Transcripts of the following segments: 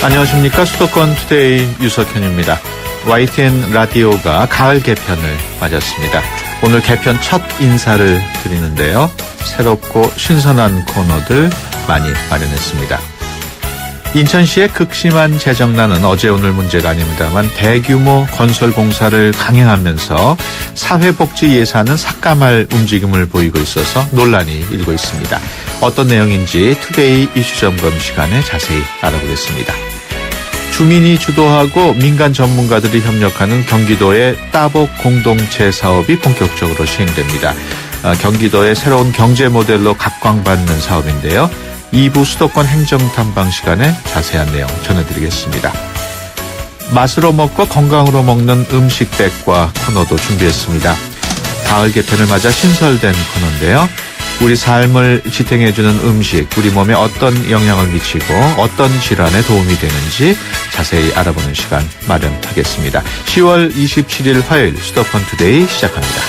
안녕하십니까. 수도권 투데이 유석현입니다. YTN 라디오가 가을 개편을 맞았습니다. 오늘 개편 첫 인사를 드리는데요. 새롭고 신선한 코너들 많이 마련했습니다. 인천시의 극심한 재정난은 어제 오늘 문제가 아닙니다만 대규모 건설 공사를 강행하면서 사회복지 예산은 삭감할 움직임을 보이고 있어서 논란이 일고 있습니다. 어떤 내용인지 투데이 이슈 점검 시간에 자세히 알아보겠습니다. 주민이 주도하고 민간 전문가들이 협력하는 경기도의 따복 공동체 사업이 본격적으로 시행됩니다. 경기도의 새로운 경제 모델로 각광받는 사업인데요. 2부 수도권 행정탐방 시간에 자세한 내용 전해드리겠습니다. 맛으로 먹고 건강으로 먹는 음식백과 코너도 준비했습니다. 가을 개편을 맞아 신설된 코너인데요. 우리 삶을 지탱해주는 음식, 우리 몸에 어떤 영향을 미치고 어떤 질환에 도움이 되는지 자세히 알아보는 시간 마련하겠습니다. 10월 27일 화요일 수도권 투데이 시작합니다.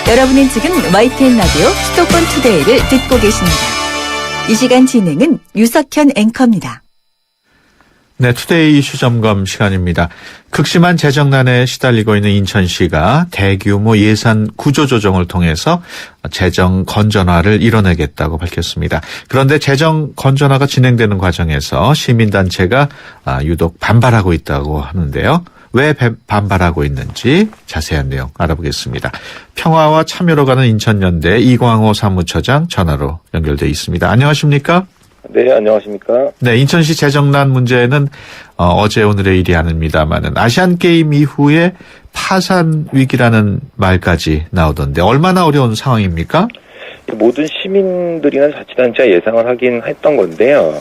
여러분은 지금 YTN 라디오 수도권 투데이를 듣고 계십니다. 이 시간 진행은 유석현 앵커입니다. 네, 투데이 이슈 점검 시간입니다. 극심한 재정난에 시달리고 있는 인천시가 대규모 예산 구조 조정을 통해서 재정 건전화를 이뤄내겠다고 밝혔습니다. 그런데 재정 건전화가 진행되는 과정에서 시민단체가 유독 반발하고 있다고 하는데요. 왜 반발하고 있는지 자세한 내용 알아보겠습니다. 평화와 참여로 가는 인천연대 이광호 사무처장 전화로 연결돼 있습니다. 안녕하십니까? 네, 안녕하십니까? 네, 인천시 재정난 문제는 어제 오늘의 일이 아닙니다만은 아시안게임 이후에 파산 위기라는 말까지 나오던데 얼마나 어려운 상황입니까? 모든 시민들이나 자치단체가 예상을 하긴 했던 건데요.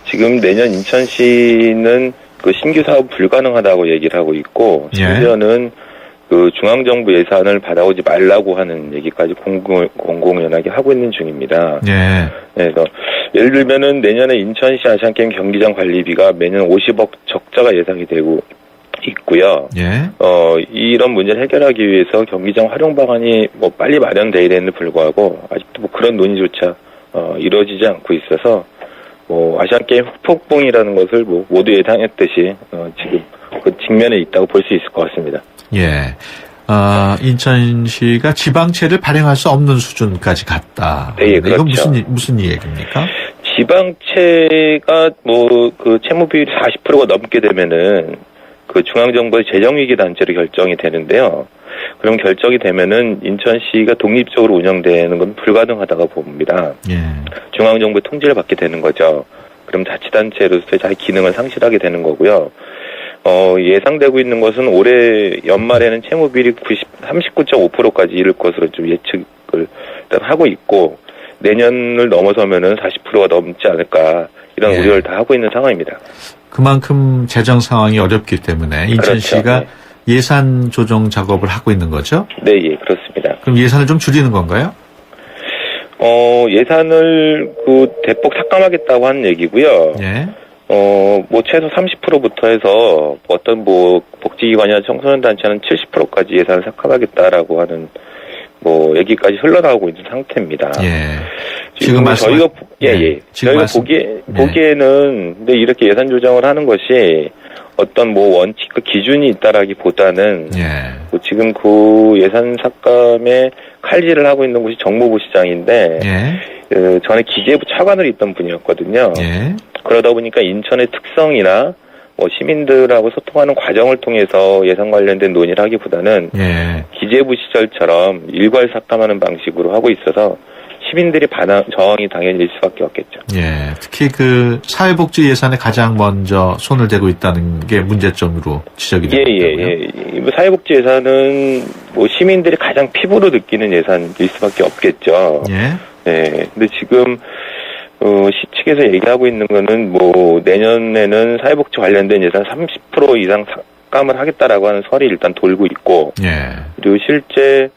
지금 내년 인천시는 그 신규 사업 불가능하다고 얘기를 하고 있고, 심지어는 그 중앙정부 예산을 받아오지 말라고 하는 얘기까지 공공연하게 하고 있는 중입니다. 예. 그래서 예를 들면은 내년에 인천시 아시안게임 경기장 관리비가 매년 50억 적자가 예상이 되고 있고요. 예. 이런 문제를 해결하기 위해서 경기장 활용 방안이 뭐 빨리 마련돼야 되는데 불구하고 아직도 뭐 그런 논의조차 이루어지지 않고 있어서 뭐 아시안게임 후폭풍이라는 것을 뭐 모두 예상했듯이 지금 그 직면에 있다고 볼 수 있을 것 같습니다. 예. 인천시가 지방채를 발행할 수 없는 수준까지 갔다. 네, 그렇죠. 이건 무슨 얘기입니까? 지방채가 뭐 그 채무 비율이 40%가 넘게 되면은 그 중앙정부의 재정위기 단체로 결정이 되는데요. 그럼 결정이 되면은 인천시가 독립적으로 운영되는 건 불가능하다고 봅니다. 예. 중앙정부의 통제를 받게 되는 거죠. 그럼 자치단체로서의 자기 기능을 상실하게 되는 거고요. 예상되고 있는 것은 올해 연말에는 채무 비율이 39.5%까지 이를 것으로 좀 예측을 일단 하고 있고, 내년을 넘어서면은 40%가 넘지 않을까, 이런 우려를 다 하고 있는 상황입니다. 그만큼 재정 상황이 어렵기 때문에 인천시가 그렇죠. 네. 예산 조정 작업을 하고 있는 거죠? 네, 예, 그렇습니다. 그럼 예산을 좀 줄이는 건가요? 예산을 대폭 삭감하겠다고 하는 얘기고요. 예. 뭐 최소 30%부터 해서 어떤 뭐 복지기관이나 청소년 단체는 70%까지 예산을 삭감하겠다라고 하는 뭐 얘기까지 흘러나오고 있는 상태입니다. 예. 지금 저희가 저희가 보기에는 근데 이렇게 예산 조정을 하는 것이 어떤 뭐 원칙과 기준이 있다라기보다는 뭐 지금 그 예산 삭감에 칼질을 하고 있는 곳이 정무부 시장인데 전에 기재부 차관으로 있던 분이었거든요. 그러다 보니까 인천의 특성이나 뭐 시민들하고 소통하는 과정을 통해서 예산 관련된 논의를 하기보다는 기재부 시절처럼 일괄 삭감하는 방식으로 하고 있어서 시민들이 저항이 당연히 일 수밖에 없겠죠. 예, 특히 그 사회복지 예산에 가장 먼저 손을 대고 있다는 게 문제점으로 지적이 되고 있다고요? 뭐 사회복지 예산은 뭐 시민들이 가장 피부로 느끼는 예산일 수밖에 없겠죠. 근데 지금 시 측에서 얘기하고 있는 거는 뭐 내년에는 사회복지 관련된 예산 30% 이상 삭감을 하겠다라고 하는 설이 일단 돌고 있고, 그리고 실제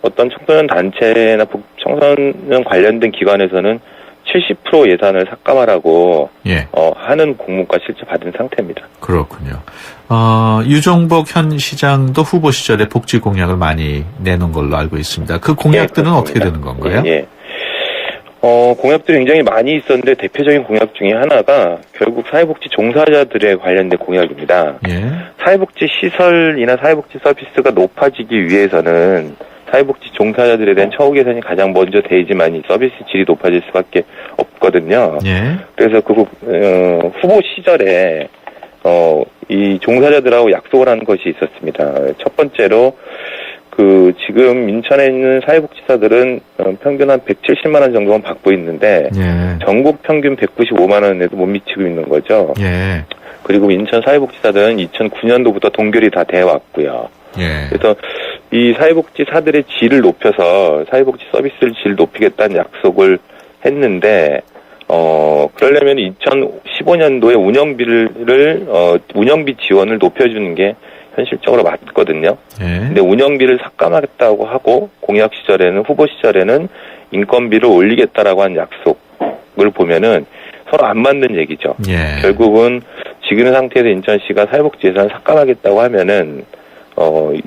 어떤 청소년 단체나 청소년 관련된 기관에서는 70% 예산을 삭감하라고 예. 하는 공문과 실제 받은 상태입니다. 그렇군요. 유정복 현 시장도 후보 시절에 복지 공약을 많이 내놓은 걸로 알고 있습니다. 그 공약들은 예, 어떻게 되는 건가요? 예. 공약들이 굉장히 많이 있었는데 대표적인 공약 중에 하나가 결국 사회복지 종사자들에 관련된 공약입니다. 예. 사회복지 시설이나 사회복지 서비스가 높아지기 위해서는 사회복지 종사자들에 대한 처우 개선이 가장 먼저 되지만 이 서비스 질이 높아질 수밖에 없거든요. 예. 그래서 후보 시절에 이 종사자들하고 약속을 한 것이 있었습니다. 첫 번째로 지금 인천에 있는 사회복지사들은 평균 한 170만 원 정도만 받고 있는데 예. 전국 평균 195만 원에도 못 미치고 있는 거죠. 예. 그리고 인천 사회복지사들은 2009년도부터 동결이 다 되어 왔고요. 예. 그래서 이 사회복지사들의 질을 높여서 사회복지 서비스를 질을 높이겠다는 약속을 했는데 그러려면 2015년도에 운영비 지원을 높여주는 게 현실적으로 맞거든요. 예. 근데 운영비를 삭감하겠다고 하고 공약 시절에는 후보 시절에는 인건비를 올리겠다라고 한 약속을 보면은 서로 안 맞는 얘기죠. 예. 결국은 지금 상태에서 인천시가 사회복지 예산을 삭감하겠다고 하면은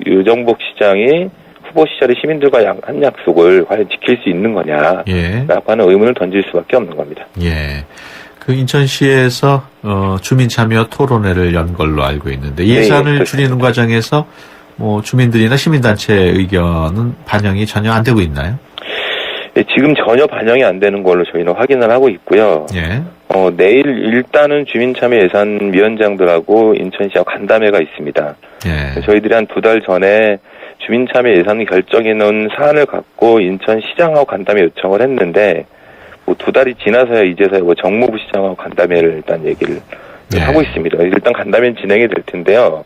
유정복 시장이 후보 시절에 시민들과 한 약속을 과연 지킬 수 있는 거냐라고 예. 하는 의문을 던질 수밖에 없는 겁니다. 예. 인천시에서 주민 참여 토론회를 연 걸로 알고 있는데 예산을 줄이는 과정에서 주민들이나 시민단체의 의견은 반영이 전혀 안 되고 있나요? 네, 지금 전혀 반영이 안 되는 걸로 저희는 확인을 하고 있고요. 예. 내일 일단은 주민참여예산위원장들하고 인천시하고 간담회가 있습니다. 예. 저희들이 한 2달 전에 주민참여 예산 결정해 놓은 사안을 갖고 인천시장하고 간담회 요청을 했는데 2달이 지나서야 이제서야 정무부 시장하고 간담회를 일단 얘기를 하고 있습니다. 일단 간담회는 진행이 될 텐데요.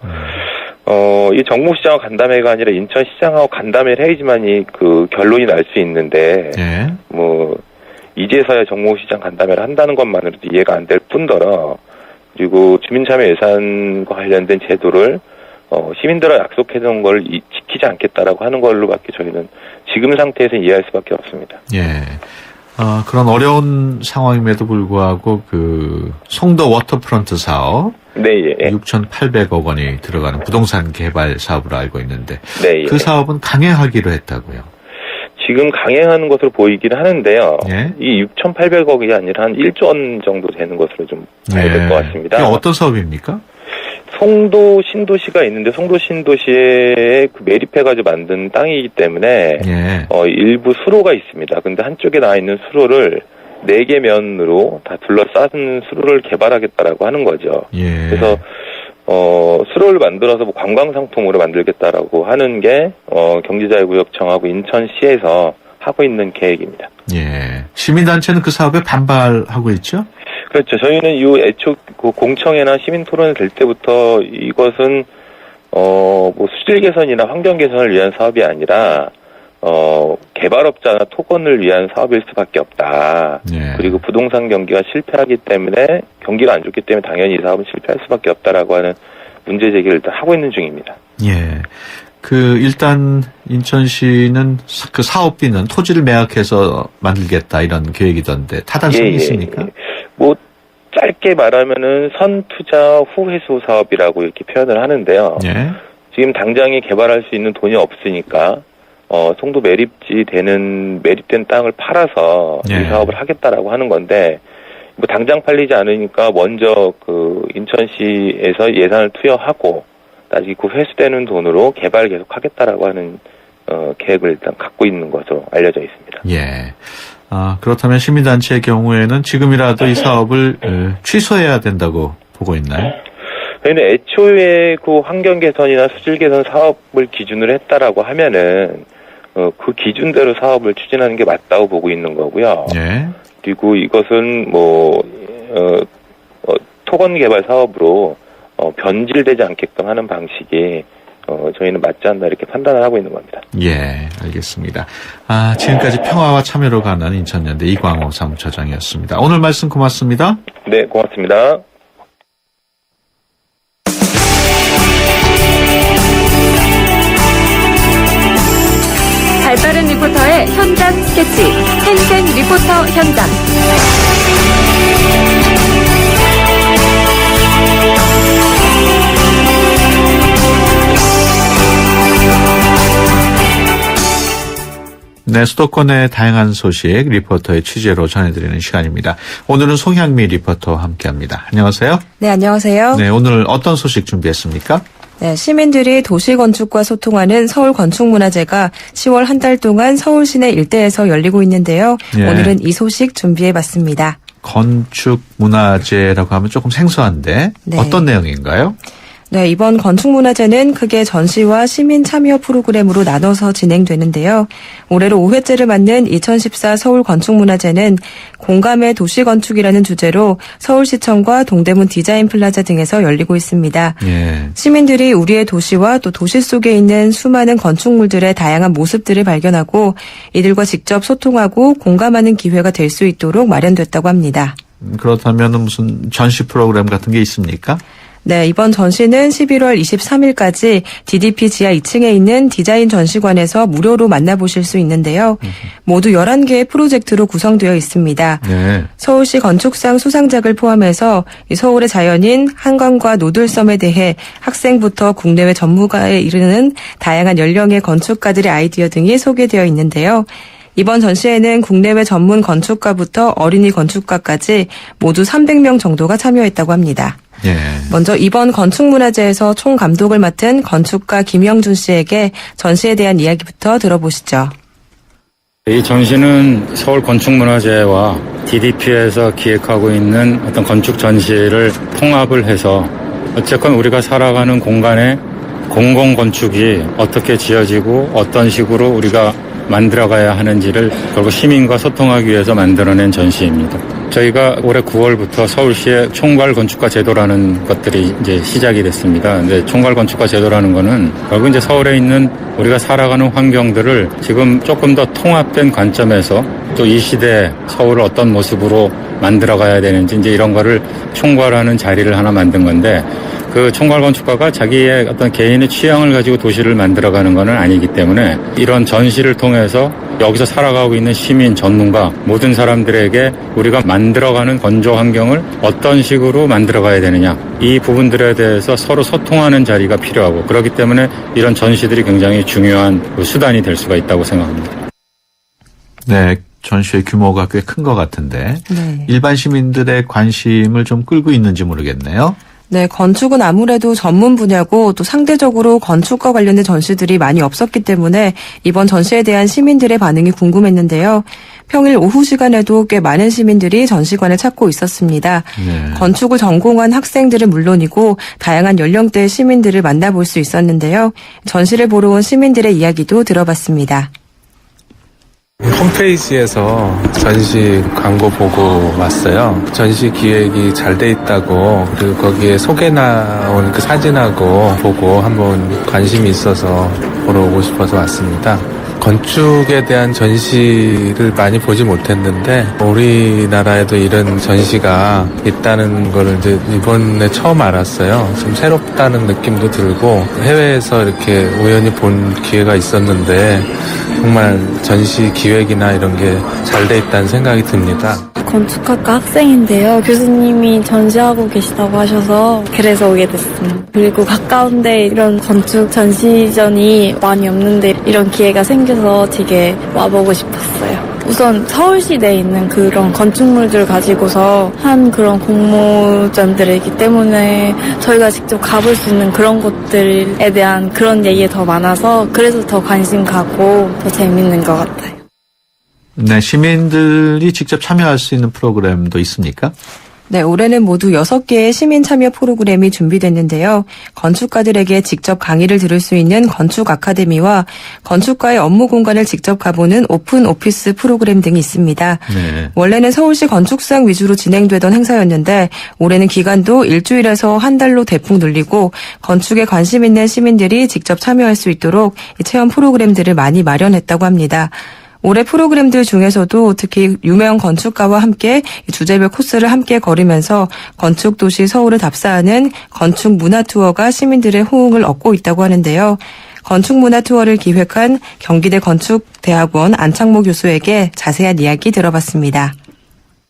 이 정무부 시장하고 간담회가 아니라 인천시장하고 간담회를 해야지만이 결론이 날 수 있는데 예. 이제서야 정무부 시장 간담회를 한다는 것만으로도 이해가 안 될 뿐더러 그리고 주민참여 예산과 관련된 제도를 시민들과 약속해놓은 걸 지키지 않겠다라고 하는 걸로밖에 저희는 지금 상태에서 이해할 수밖에 없습니다. 예. 그런 어려운 상황임에도 불구하고 송도 워터프런트 사업 네, 예. 6,800억 원이 들어가는 부동산 개발 사업으로 알고 있는데 네, 예. 그 사업은 강행하기로 했다고요. 지금 강행하는 것으로 보이긴 하는데요. 예? 이 6,800억이 아니라 한 1조 원 정도 되는 것으로 좀 봐야 될 것 같습니다. 이게 어떤 사업입니까? 송도 신도시가 있는데 송도 신도시에 매립해가지고 만든 땅이기 때문에 예. 일부 수로가 있습니다. 근데 한쪽에 나와 있는 수로를 4개 면으로 다 둘러싸는 수로를 개발하겠다라고 하는 거죠. 예. 그래서 수로를 만들어서 관광 상품으로 만들겠다라고 하는 게 경제자유구역청하고 인천시에서 하고 있는 계획입니다. 예. 시민단체는 그 사업에 반발하고 있죠? 그렇죠. 저희는 애초 공청회나 시민 토론회 될 때부터 이것은 수질 개선이나 환경 개선을 위한 사업이 아니라 개발업자나 토건을 위한 사업일 수밖에 없다. 예. 그리고 부동산 경기가 실패하기 때문에 경기가 안 좋기 때문에 당연히 이 사업은 실패할 수밖에 없다라고 하는 문제 제기를 일단 하고 있는 중입니다. 예. 일단 인천시는 그 사업비는 토지를 매각해서 만들겠다 이런 계획이던데 타당성이 있습니까? 짧게 말하면은 선투자 후회수 사업이라고 이렇게 표현을 하는데요. 예. 지금 당장에 개발할 수 있는 돈이 없으니까 송도 매립된 땅을 팔아서 이 사업을 하겠다라고 하는 건데 당장 팔리지 않으니까 먼저 인천시에서 예산을 투여하고 나중에 회수되는 돈으로 개발 계속하겠다라고 하는 계획을 일단 갖고 있는 것으로 알려져 있습니다. 예. 그렇다면 시민단체의 경우에는 지금이라도 이 사업을 취소해야 된다고 보고 있나요? 근데 애초에 환경 개선이나 수질 개선 사업을 기준으로 했다라고 하면은 그 기준대로 사업을 추진하는 게 맞다고 보고 있는 거고요. 예. 그리고 이것은 토건 개발 사업으로 변질되지 않게끔 하는 방식이 저희는 맞지 않나 이렇게 판단을 하고 있는 겁니다. 예, 알겠습니다. 지금까지 평화와 참여로 가는 인천연대 이광호 사무처장이었습니다. 오늘 말씀 고맙습니다. 네, 고맙습니다. 발빠른 리포터의 리포터의 현장 스케치, 생생 리포터 현장. 네, 수도권의 다양한 소식 리포터의 취재로 전해드리는 시간입니다. 오늘은 송향미 리포터와 함께합니다. 안녕하세요. 네, 안녕하세요. 네, 오늘 어떤 소식 준비했습니까? 네, 시민들이 도시건축과 소통하는 서울건축문화제가 10월 한 달 동안 서울 시내 일대에서 열리고 있는데요. 예. 오늘은 이 소식 준비해봤습니다. 건축문화제라고 하면 조금 생소한데 네. 어떤 내용인가요? 네, 이번 건축문화제는 크게 전시와 시민 참여 프로그램으로 나눠서 진행되는데요. 올해로 5회째를 맞는 2014 서울건축문화제는 공감의 도시건축이라는 주제로 서울시청과 동대문 디자인플라자 등에서 열리고 있습니다. 예. 시민들이 우리의 도시와 또 도시 속에 있는 수많은 건축물들의 다양한 모습들을 발견하고 이들과 직접 소통하고 공감하는 기회가 될 수 있도록 마련됐다고 합니다. 그렇다면 무슨 전시 프로그램 같은 게 있습니까? 네, 이번 전시는 11월 23일까지 DDP 지하 2층에 있는 디자인 전시관에서 무료로 만나보실 수 있는데요. 모두 11개의 프로젝트로 구성되어 있습니다. 네. 서울시 건축상 수상작을 포함해서 서울의 자연인 한강과 노들섬에 대해 학생부터 국내외 전문가에 이르는 다양한 연령의 건축가들의 아이디어 등이 소개되어 있는데요. 이번 전시에는 국내외 전문 건축가부터 어린이 건축가까지 모두 300명 정도가 참여했다고 합니다. 예. 먼저 이번 건축문화제에서 총감독을 맡은 건축가 김영준 씨에게 전시에 대한 이야기부터 들어보시죠. 이 전시는 서울건축문화제와 DDP에서 기획하고 있는 어떤 건축 전시를 통합을 해서 어쨌건 우리가 살아가는 공간에 공공건축이 어떻게 지어지고 어떤 식으로 우리가 만들어가야 하는지를 결국 시민과 소통하기 위해서 만들어낸 전시입니다. 저희가 올해 9월부터 서울시의 총괄건축가 제도라는 것들이 이제 시작이 됐습니다. 근데 총괄건축가 제도라는 거는 결국 이제 서울에 있는 우리가 살아가는 환경들을 지금 조금 더 통합된 관점에서 또 이 시대에 서울을 어떤 모습으로 만들어가야 되는지 이제 이런 거를 총괄하는 자리를 하나 만든 건데 그 총괄건축가가 자기의 어떤 개인의 취향을 가지고 도시를 만들어가는 건 아니기 때문에 이런 전시를 통해서 여기서 살아가고 있는 시민, 전문가 모든 사람들에게 우리가 만들어가는 건조 환경을 어떤 식으로 만들어가야 되느냐 이 부분들에 대해서 서로 소통하는 자리가 필요하고 그렇기 때문에 이런 전시들이 굉장히 중요한 수단이 될 수가 있다고 생각합니다. 네. 전시의 규모가 꽤 큰 것 같은데 네. 일반 시민들의 관심을 좀 끌고 있는지 모르겠네요. 네, 건축은 아무래도 전문 분야고 또 상대적으로 건축과 관련된 전시들이 많이 없었기 때문에 이번 전시에 대한 시민들의 반응이 궁금했는데요. 평일 오후 시간에도 꽤 많은 시민들이 전시관을 찾고 있었습니다. 네. 건축을 전공한 학생들은 물론이고 다양한 연령대의 시민들을 만나볼 수 있었는데요. 전시를 보러 온 시민들의 이야기도 들어봤습니다. 홈페이지에서 전시 광고 보고 왔어요. 전시 기획이 잘 돼 있다고 그리고 거기에 소개 나온 그 사진하고 보고 한번 관심이 있어서 보러 오고 싶어서 왔습니다. 건축에 대한 전시를 많이 보지 못했는데 우리나라에도 이런 전시가 있다는 걸 이제 이번에 처음 알았어요. 좀 새롭다는 느낌도 들고 해외에서 이렇게 우연히 본 기회가 있었는데 정말 전시 기획이나 이런 게 잘 돼 있다는 생각이 듭니다. 건축학과 학생인데요. 교수님이 전시하고 계시다고 하셔서 그래서 오게 됐습니다. 그리고 가까운데 이런 건축 전시전이 많이 없는데 이런 기회가 생겨서 되게 와보고 싶었어요. 우선 서울시 내에 있는 그런 건축물들 가지고서 한 그런 공모전들이기 때문에 저희가 직접 가볼 수 있는 그런 곳들에 대한 그런 얘기가 더 많아서 그래서 더 관심 가고 더 재밌는 것 같아요. 네, 시민들이 직접 참여할 수 있는 프로그램도 있습니까? 네, 올해는 모두 6개의 시민 참여 프로그램이 준비됐는데요. 건축가들에게 직접 강의를 들을 수 있는 건축 아카데미와 건축가의 업무 공간을 직접 가보는 오픈 오피스 프로그램 등이 있습니다. 네. 원래는 서울시 건축상 위주로 진행되던 행사였는데 올해는 기간도 일주일에서 한 달로 대폭 늘리고 건축에 관심 있는 시민들이 직접 참여할 수 있도록 체험 프로그램들을 많이 마련했다고 합니다. 올해 프로그램들 중에서도 특히 유명 건축가와 함께 주제별 코스를 함께 걸으면서 건축도시 서울을 답사하는 건축 문화 투어가 시민들의 호응을 얻고 있다고 하는데요. 건축문화 투어를 기획한 경기대 건축대학원 안창모 교수에게 자세한 이야기 들어봤습니다.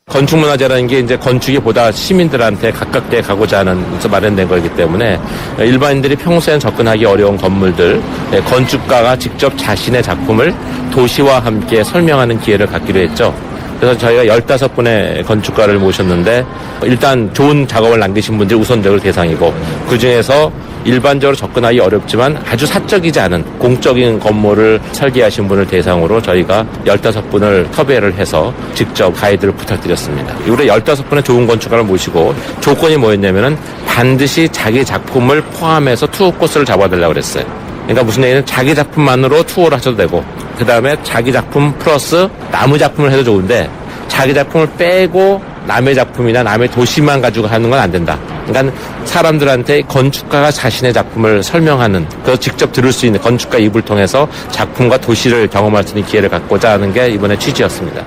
건축문화재라는 게 이제 건축이 보다 시민들한테 가깝게 가고자 하는 마련된 거기 때문에 일반인들이 평소엔 접근하기 어려운 건물들, 건축가가 직접 자신의 작품을 도시와 함께 설명하는 기회를 갖기로 했죠. 그래서 저희가 15분의 건축가를 모셨는데 일단 좋은 작업을 남기신 분들이 우선적으로 대상이고 그중에서 일반적으로 접근하기 어렵지만 아주 사적이지 않은 공적인 건물을 설계하신 분을 대상으로 저희가 15분을 섭외를 해서 직접 가이드를 부탁드렸습니다. 이후에 15분의 좋은 건축가를 모시고 조건이 뭐였냐면은 반드시 자기 작품을 포함해서 투어 코스를 잡아달라고 그랬어요. 그러니까 무슨 얘기는 자기 작품만으로 투어를 하셔도 되고 그 다음에 자기 작품 플러스 남의 작품을 해도 좋은데 자기 작품을 빼고 남의 작품이나 남의 도시만 가지고 하는 건 안 된다. 그러니까 사람들한테 건축가가 자신의 작품을 설명하는, 그래서 직접 들을 수 있는 건축가 입을 통해서 작품과 도시를 경험할 수 있는 기회를 갖고자 하는 게 이번에 취지였습니다.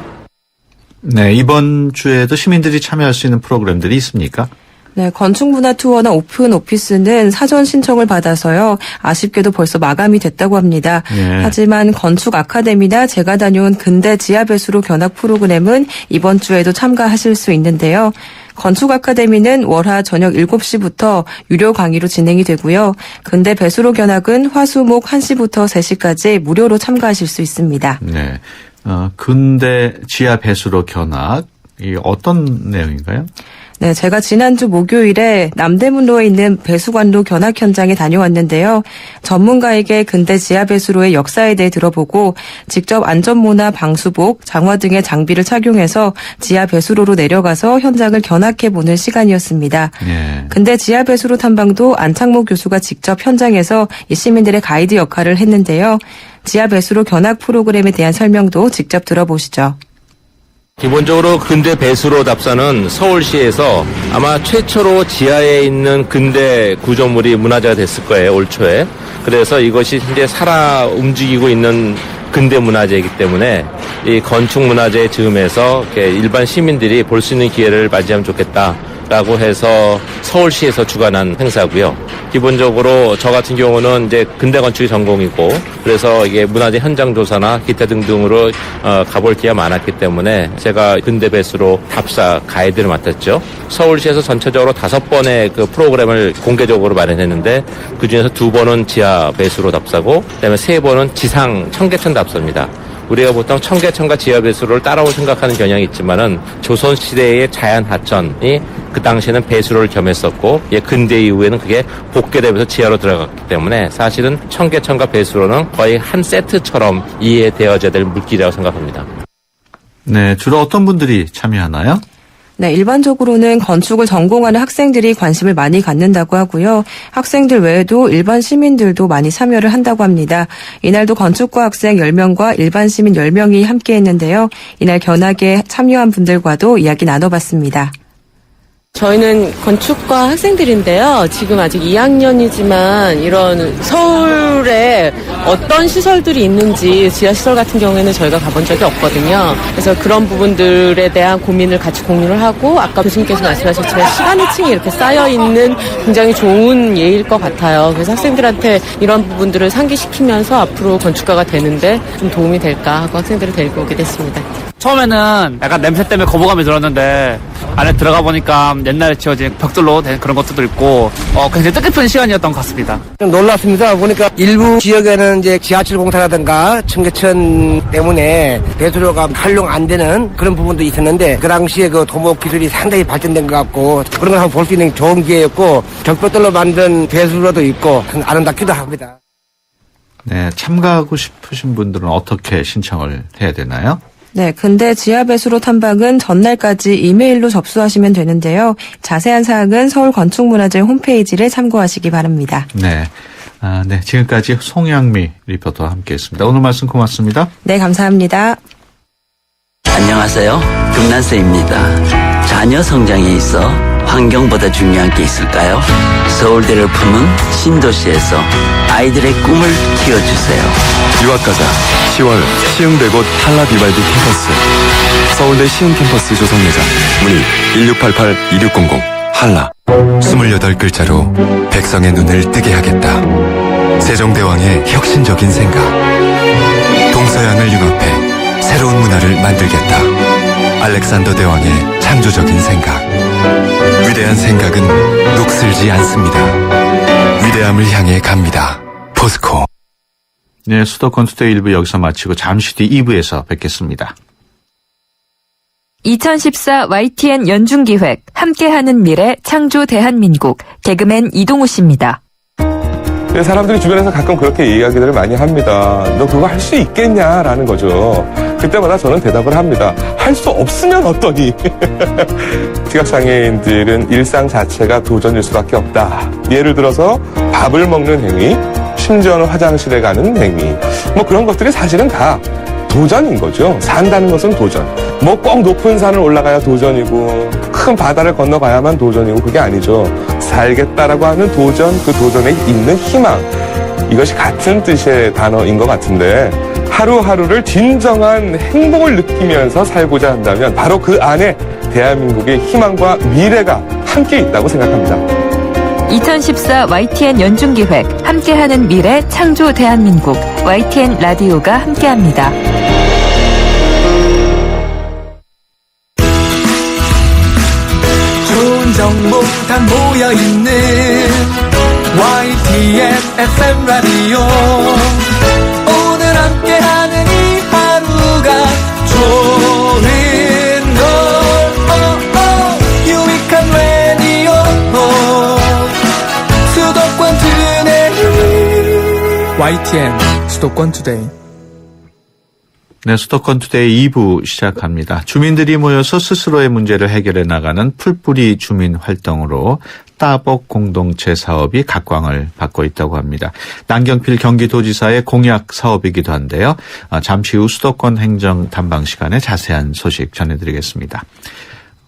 네, 이번 주에도 시민들이 참여할 수 있는 프로그램들이 있습니까? 네, 건축문화 투어나 오픈 오피스는 사전 신청을 받아서요. 아쉽게도 벌써 마감이 됐다고 합니다. 예. 하지만 건축 아카데미나 제가 다녀온 근대 지하배수로 견학 프로그램은 이번 주에도 참가하실 수 있는데요. 건축 아카데미는 월화 저녁 7시부터 유료 강의로 진행이 되고요. 근대 배수로 견학은 화수목 1시부터 3시까지 무료로 참가하실 수 있습니다. 네. 근대 지하 배수로 견학, 이 어떤 내용인가요? 네, 제가 지난주 목요일에 남대문로에 있는 배수관로 견학 현장에 다녀왔는데요. 전문가에게 근대 지하배수로의 역사에 대해 들어보고 직접 안전모나 방수복, 장화 등의 장비를 착용해서 지하배수로로 내려가서 현장을 견학해보는 시간이었습니다. 예. 근대 지하배수로 탐방도 안창모 교수가 직접 현장에서 이 시민들의 가이드 역할을 했는데요. 지하배수로 견학 프로그램에 대한 설명도 직접 들어보시죠. 기본적으로 근대 배수로 답사는 서울시에서 아마 최초로 지하에 있는 근대 구조물이 문화재가 됐을 거예요, 올 초에. 그래서 이것이 현재 살아 움직이고 있는 근대 문화재이기 때문에 이 건축 문화재 즈음에서 일반 시민들이 볼 수 있는 기회를 맞이하면 좋겠다라고 해서 서울시에서 주관한 행사고요. 기본적으로 저 같은 경우는 이제 근대 건축이 전공이고 그래서 이게 문화재 현장 조사나 기타 등등으로 가볼 기회가 많았기 때문에 제가 근대 배수로 답사 가이드를 맡았죠. 서울시에서 전체적으로 5번의 그 프로그램을 공개적으로 마련했는데 그중에서 2번은 지하 배수로 답사고 그다음에 3번은 지상 청계천 답사입니다. 우리가 보통 청계천과 지하배수로를 따라올 생각하는 경향이 있지만은 조선시대의 자연하천이 그 당시에는 배수로를 겸했었고 근대 이후에는 그게 복개되면서 지하로 들어갔기 때문에 사실은 청계천과 배수로는 거의 한 세트처럼 이해되어져야 될 물길이라고 생각합니다. 네, 주로 어떤 분들이 참여하나요? 네, 일반적으로는 건축을 전공하는 학생들이 관심을 많이 갖는다고 하고요. 학생들 외에도 일반 시민들도 많이 참여를 한다고 합니다. 이날도 건축과 학생 10명과 일반 시민 10명이 함께 했는데요. 이날 견학에 참여한 분들과도 이야기 나눠봤습니다. 저희는 건축과 학생들인데요. 지금 아직 2학년이지만 이런 서울에 어떤 시설들이 있는지 지하시설 같은 경우에는 저희가 가본 적이 없거든요. 그래서 그런 부분들에 대한 고민을 같이 공유를 하고 아까 교수님께서 말씀하셨지만 시간의층이 이렇게 쌓여있는 굉장히 좋은 예일 것 같아요. 그래서 학생들한테 이런 부분들을 상기시키면서 앞으로 건축가가 되는데 좀 도움이 될까 하고 학생들을 데리고 오게 됐습니다. 처음에는 약간 냄새 때문에 거부감이 들었는데 안에 들어가 보니까 옛날에 지어진 벽돌로 된 그런 것들도 있고 굉장히 뜻깊은 시간이었던 것 같습니다. 좀 놀랐습니다. 보니까 일부 지역에는 이제 지하철 공사라든가 청계천 때문에 배수로가 활용 안 되는 그런 부분도 있었는데 그 당시에 그 도목 기술이 상당히 발전된 것 같고 그런 걸 한번 볼 수 있는 좋은 기회였고 벽돌로 만든 배수로도 있고 아름답기도 합니다. 네, 참가하고 싶으신 분들은 어떻게 신청을 해야 되나요? 네, 근대 지하배수로 탐방은 전날까지 이메일로 접수하시면 되는데요. 자세한 사항은 서울건축문화재 홈페이지를 참고하시기 바랍니다. 네. 네. 지금까지 송양미 리포터와 함께했습니다. 오늘 말씀 고맙습니다. 네, 감사합니다. 안녕하세요. 금난세입니다. 자녀 성장에 있어 환경보다 중요한 게 있을까요? 서울대를 품은 신도시에서 아이들의 꿈을 키워주세요. 유학가자 10월 시흥대곳 한라비발디 캠퍼스 서울대 시흥캠퍼스 조성예자 문의 1688-2600 한라 28글자로 백성의 눈을 뜨게 하겠다. 세종대왕의 혁신적인 생각. 동서양을 융합해 새로운 문화를 만들겠다. 알렉산더 대왕의 창조적인 생각. 위대한 생각은 녹슬지 않습니다. 위대함을 향해 갑니다. 포스코. 네, 수도권 투데이 1부 여기서 마치고 잠시 뒤 2부에서 뵙겠습니다. 2014 YTN 연중기획 함께하는 미래 창조 대한민국 개그맨 이동우 씨입니다. 사람들이 주변에서 가끔 그렇게 이야기들을 많이 합니다. 너 그거 할 수 있겠냐라는 거죠. 그때마다 저는 대답을 합니다. 할 수 없으면 어떠니? 시각장애인들은 일상 자체가 도전일 수밖에 없다. 예를 들어서 밥을 먹는 행위, 심지어는 화장실에 가는 행위, 뭐 그런 것들이 사실은 다 도전인 거죠. 산다는 것은 도전. 뭐 꼭 높은 산을 올라가야 도전이고 큰 바다를 건너가야만 도전이고 그게 아니죠. 살겠다라고 하는 도전, 그 도전에 있는 희망. 이것이 같은 뜻의 단어인 것 같은데 하루하루를 진정한 행복을 느끼면서 살고자 한다면 바로 그 안에 대한민국의 희망과 미래가 함께 있다고 생각합니다. 2014 YTN 연중기획 함께하는 미래 창조 대한민국 YTN 라디오가 함께합니다. 좋은 정보 다 모여있는 YTN FM 라디오 오늘 함께하는 이 하루가 좋은 걸 유익한 라디오 수도권 투데이 YTN 수도권 투데이. 네, 수도권 투데이 2부 시작합니다. 주민들이 모여서 스스로의 문제를 해결해 나가는 풀뿌리 주민 활동으로 따복 공동체 사업이 각광을 받고 있다고 합니다. 남경필 경기도지사의 공약 사업이기도 한데요. 잠시 후 수도권 행정 담방 시간에 자세한 소식 전해드리겠습니다.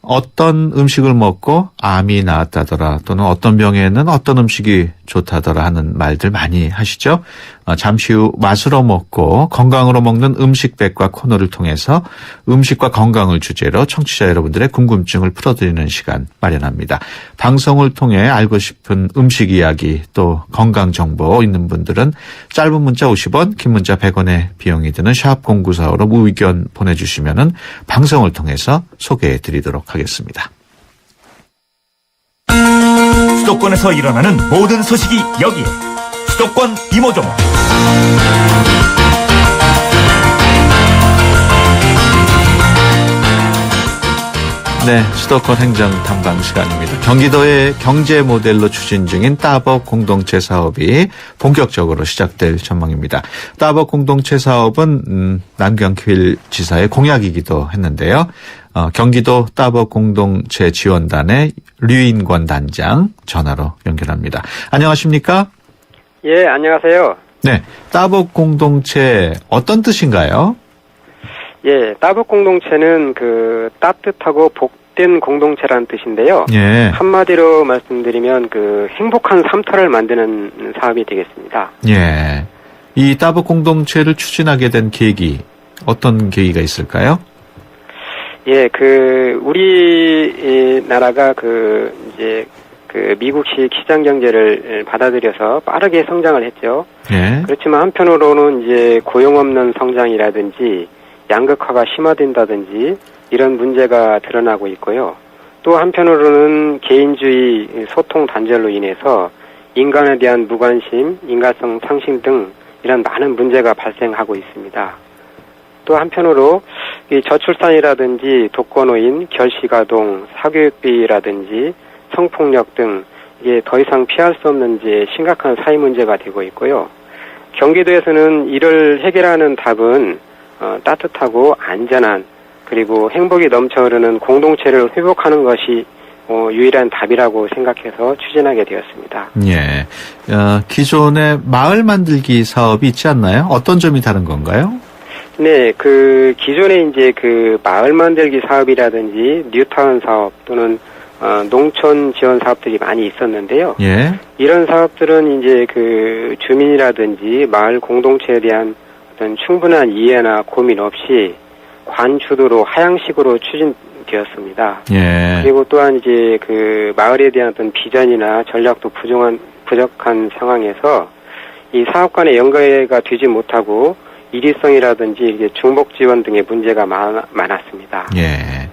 어떤 음식을 먹고 암이 나았다더라 또는 어떤 병에는 어떤 음식이 좋다더라 하는 말들 많이 하시죠. 잠시 후 맛으로 먹고 건강으로 먹는 음식백과 코너를 통해서 음식과 건강을 주제로 청취자 여러분들의 궁금증을 풀어드리는 시간 마련합니다. 방송을 통해 알고 싶은 음식 이야기 또 건강 정보 있는 분들은 짧은 문자 50원, 긴 문자 100원의 비용이 드는 샵 0945로 의견 보내주시면은 방송을 통해서 소개해드리도록 하겠습니다. 수도권에서 일어나는 모든 소식이 여기에 수도권 이모종. 네, 수도권 행정 탐방 시간입니다. 경기도의 경제 모델로 추진 중인 따복 공동체 사업이 본격적으로 시작될 전망입니다. 따복 공동체 사업은 남경필 지사의 공약이기도 했는데요. 경기도 따복 공동체 지원단의 류인권 단장 전화로 연결합니다. 안녕하십니까? 예, 안녕하세요. 네, 따복 공동체 어떤 뜻인가요? 예, 따복 공동체는 그 따뜻하고 복된 공동체라는 뜻인데요. 예. 한마디로 말씀드리면 그 행복한 삶터를 만드는 사업이 되겠습니다. 예. 이 따복 공동체를 추진하게 된 계기, 어떤 계기가 있을까요? 예, 그 우리 나라가 그 이제 그 미국식 시장 경제를 받아들여서 빠르게 성장을 했죠. 예. 그렇지만 한편으로는 이제 고용 없는 성장이라든지 양극화가 심화된다든지 이런 문제가 드러나고 있고요. 또 한편으로는 개인주의 소통 단절로 인해서 인간에 대한 무관심, 인간성 상실 등 이런 많은 문제가 발생하고 있습니다. 또 한편으로 이 저출산이라든지 독거노인, 결식아동, 사교육비라든지 성폭력 등 이게 더 이상 피할 수 없는 이제 심각한 사회 문제가 되고 있고요. 경기도에서는 이를 해결하는 답은 따뜻하고 안전한 그리고 행복이 넘쳐 흐르는 공동체를 회복하는 것이 유일한 답이라고 생각해서 추진하게 되었습니다. 예. 기존의 마을 만들기 사업이 있지 않나요? 어떤 점이 다른 건가요? 네, 그 기존에 이제 그 마을 만들기 사업이라든지 뉴타운 사업 또는 농촌 지원 사업들이 많이 있었는데요. 예. 이런 사업들은 이제 그 주민이라든지 마을 공동체에 대한 어떤 충분한 이해나 고민 없이 관주도로 하향식으로 추진되었습니다. 예. 그리고 또한 이제 그 마을에 대한 어떤 비전이나 전략도 부족한 상황에서 이 사업 간의 연계가 되지 못하고 일위성이라든지 이게 중복 지원 등의 문제가 많았습니다. 예.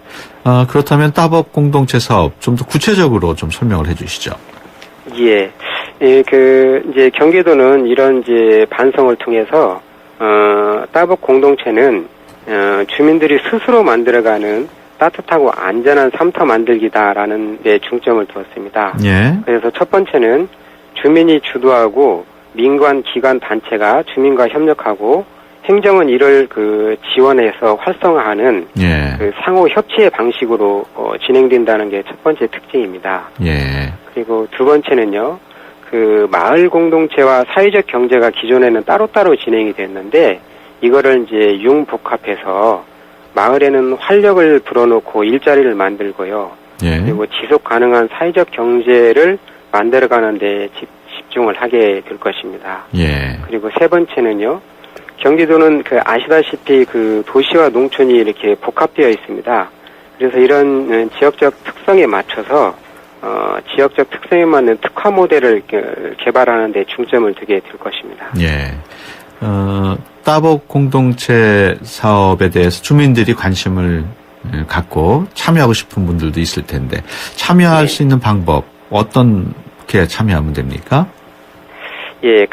그렇다면 따법 공동체 사업 좀 더 구체적으로 좀 설명을 해주시죠. 예. 이제 경기도는 이런 이제 반성을 통해서 따법 공동체는 주민들이 스스로 만들어가는 따뜻하고 안전한 삶터 만들기다라는 데 중점을 두었습니다. 예. 그래서 첫 번째는 주민이 주도하고 민관 기관 단체가 주민과 협력하고 행정은 이를 지원해서 활성화하는 예. 상호 협치의 방식으로 진행된다는 게 첫 번째 특징입니다. 예. 그리고 두 번째는요. 마을 공동체와 사회적 경제가 기존에는 따로따로 진행이 됐는데 이거를 이제 융복합해서 마을에는 활력을 불어넣고 일자리를 만들고요. 예. 그리고 지속 가능한 사회적 경제를 만들어가는 데 집중을 하게 될 것입니다. 예. 그리고 세 번째는요. 경기도는 아시다시피 도시와 농촌이 이렇게 복합되어 있습니다. 그래서 이런 지역적 특성에 맞춰서 지역적 특성에 맞는 특화 모델을 개발하는 데 중점을 두게 될 것입니다. 예. 따복 공동체 사업에 대해서 주민들이 관심을 갖고 참여하고 싶은 분들도 있을 텐데 참여할 수 있는 방법 어떻게 참여하면 됩니까? 예,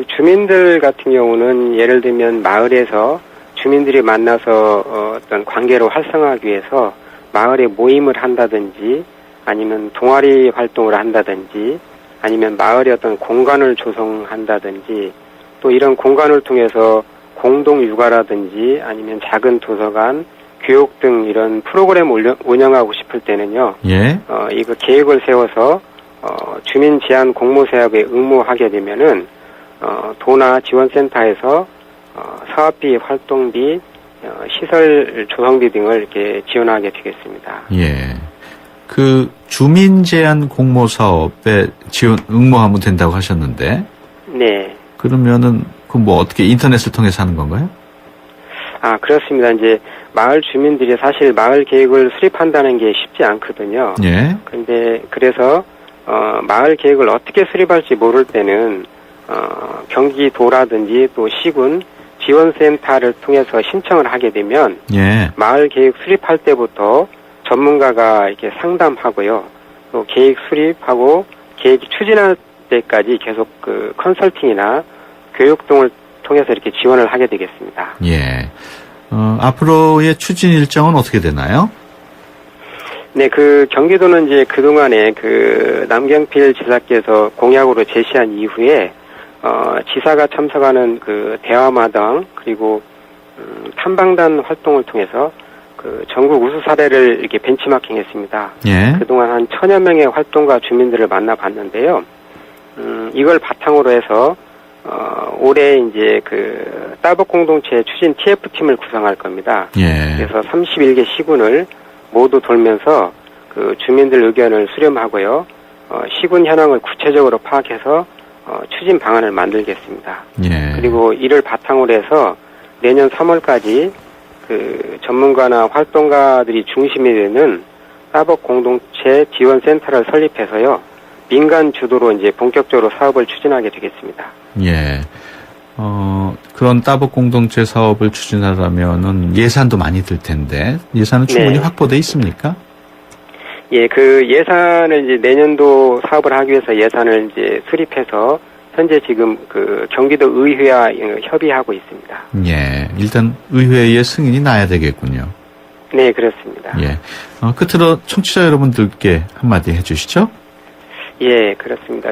주민들 같은 경우는 예를 들면 마을에서 주민들이 만나서 어떤 관계를 활성화하기 위해서 마을에 모임을 한다든지 아니면 동아리 활동을 한다든지 아니면 마을의 어떤 공간을 조성한다든지 또 이런 공간을 통해서 공동 육아라든지 아니면 작은 도서관, 교육 등 이런 프로그램을 운영하고 싶을 때는요. 예. 이거 계획을 세워서 주민 제한 공모 사업에 응모하게 되면은 도나 지원센터에서 사업비, 활동비, 시설 조성비 등을 이렇게 지원하게 되겠습니다. 예. 주민 제한 공모 사업에 응모하면 된다고 하셨는데. 네. 그러면은 어떻게 인터넷을 통해서 하는 건가요? 그렇습니다. 이제 마을 주민들이 사실 마을 계획을 수립한다는 게 쉽지 않거든요. 예. 그래서 마을 계획을 어떻게 수립할지 모를 때는 경기도라든지 또 시군 지원센터를 통해서 신청을 하게 되면 예. 마을 계획 수립할 때부터 전문가가 이렇게 상담하고요. 또 계획 수립하고 계획 추진할 때까지 계속 컨설팅이나 교육 등을 통해서 이렇게 지원을 하게 되겠습니다. 예. 앞으로의 추진 일정은 어떻게 되나요? 네, 경기도는 이제 그동안에 남경필 지사께서 공약으로 제시한 이후에, 지사가 참석하는 대화마당, 그리고, 탐방단 활동을 통해서 전국 우수 사례를 이렇게 벤치마킹 했습니다. 예. 그동안 한 1000여 명의 활동가 주민들을 만나봤는데요. 이걸 바탕으로 해서, 올해 이제 따복 공동체 추진 TF팀을 구성할 겁니다. 예. 그래서 31개 시군을 모두 돌면서 주민들 의견을 수렴하고요. 시군 현황을 구체적으로 파악해서 추진 방안을 만들겠습니다. 예. 그리고 이를 바탕으로 해서 내년 3월까지 전문가나 활동가들이 중심이 되는 따복 공동체 지원센터를 설립해서요. 민간 주도로 이제 본격적으로 사업을 추진하게 되겠습니다. 예. 그런 따복 공동체 사업을 추진하려면은 예산도 많이 들 텐데 예산은 충분히 네. 확보돼 있습니까? 예, 예산을 이제 내년도 사업을 하기 위해서 예산을 이제 수립해서 현재 지금 경기도 의회와 협의하고 있습니다. 예. 일단 의회의 승인이 나야 되겠군요. 네, 그렇습니다. 예. 끝으로 청취자 여러분들께 한마디 해주시죠. 예, 그렇습니다.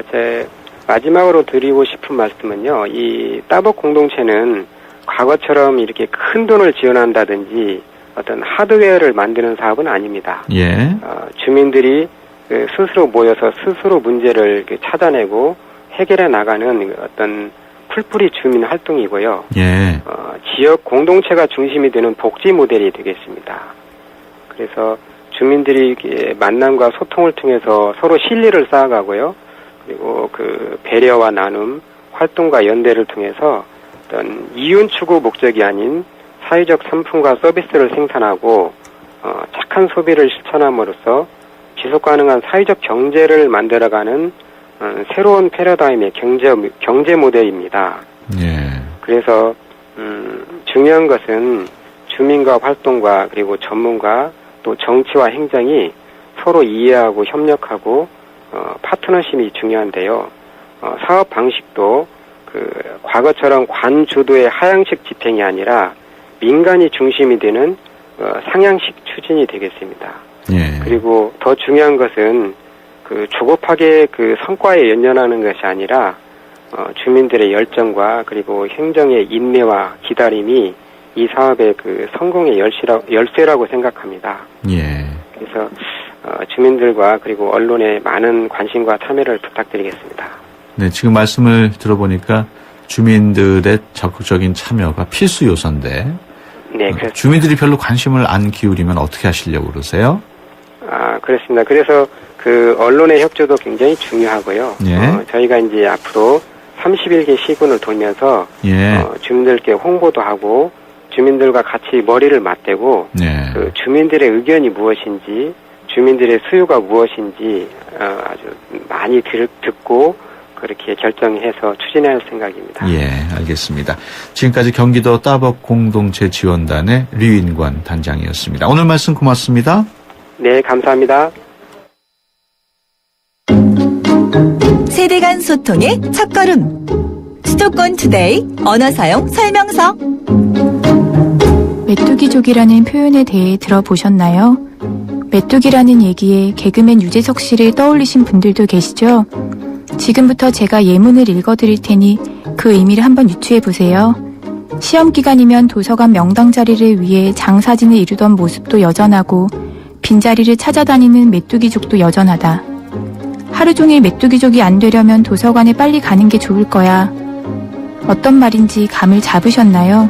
마지막으로 드리고 싶은 말씀은요, 이 따복 공동체는 과거처럼 이렇게 큰 돈을 지원한다든지 어떤 하드웨어를 만드는 사업은 아닙니다. 예. 주민들이 스스로 모여서 스스로 문제를 찾아내고 해결해 나가는 어떤 풀뿌리 주민 활동이고요. 예. 지역 공동체가 중심이 되는 복지 모델이 되겠습니다. 그래서 주민들이 만남과 소통을 통해서 서로 신뢰를 쌓아가고요. 그리고 배려와 나눔, 활동과 연대를 통해서 어떤 이윤 추구 목적이 아닌 사회적 상품과 서비스를 생산하고 착한 소비를 실천함으로써 지속 가능한 사회적 경제를 만들어가는 새로운 패러다임의 경제 모델입니다. 예. 그래서 중요한 것은 주민과 활동가 그리고 전문가 또 정치와 행정이 서로 이해하고 협력하고 파트너십이 중요한데요. 사업 방식도 과거처럼 관 주도의 하향식 집행이 아니라 민간이 중심이 되는 상향식 추진이 되겠습니다. 예. 그리고 더 중요한 것은 조급하게 성과에 연연하는 것이 아니라 주민들의 열정과 그리고 행정의 인내와 기다림이 이 사업의 성공의 열쇠라고 생각합니다. 예. 그래서 주민들과 그리고 언론의 많은 관심과 참여를 부탁드리겠습니다. 네, 지금 말씀을 들어보니까 주민들의 적극적인 참여가 필수 요소인데, 네, 그렇습니다. 주민들이 별로 관심을 안 기울이면 어떻게 하시려고 그러세요? 그렇습니다. 그래서 언론의 협조도 굉장히 중요하고요. 예. 저희가 이제 앞으로 31개 시군을 돌면서 예. 주민들께 홍보도 하고 주민들과 같이 머리를 맞대고 예. 주민들의 의견이 무엇인지 주민들의 수요가 무엇인지 아주 많이 듣고 그렇게 결정해서 추진해야 할 생각입니다. 예, 알겠습니다. 지금까지 경기도 따벅 공동체 지원단의 류인관 단장이었습니다. 오늘 말씀 고맙습니다. 네, 감사합니다. 세대 간 소통의 첫걸음. 수도권 투데이 언어 사용 설명서. 메뚜기족이라는 표현에 대해 들어보셨나요? 메뚜기라는 얘기에 개그맨 유재석 씨를 떠올리신 분들도 계시죠? 지금부터 제가 예문을 읽어드릴 테니 그 의미를 한번 유추해보세요. 시험 기간이면 도서관 명당 자리를 위해 장사진을 이루던 모습도 여전하고 빈자리를 찾아다니는 메뚜기족도 여전하다. 하루 종일 메뚜기족이 안 되려면 도서관에 빨리 가는 게 좋을 거야. 어떤 말인지 감을 잡으셨나요?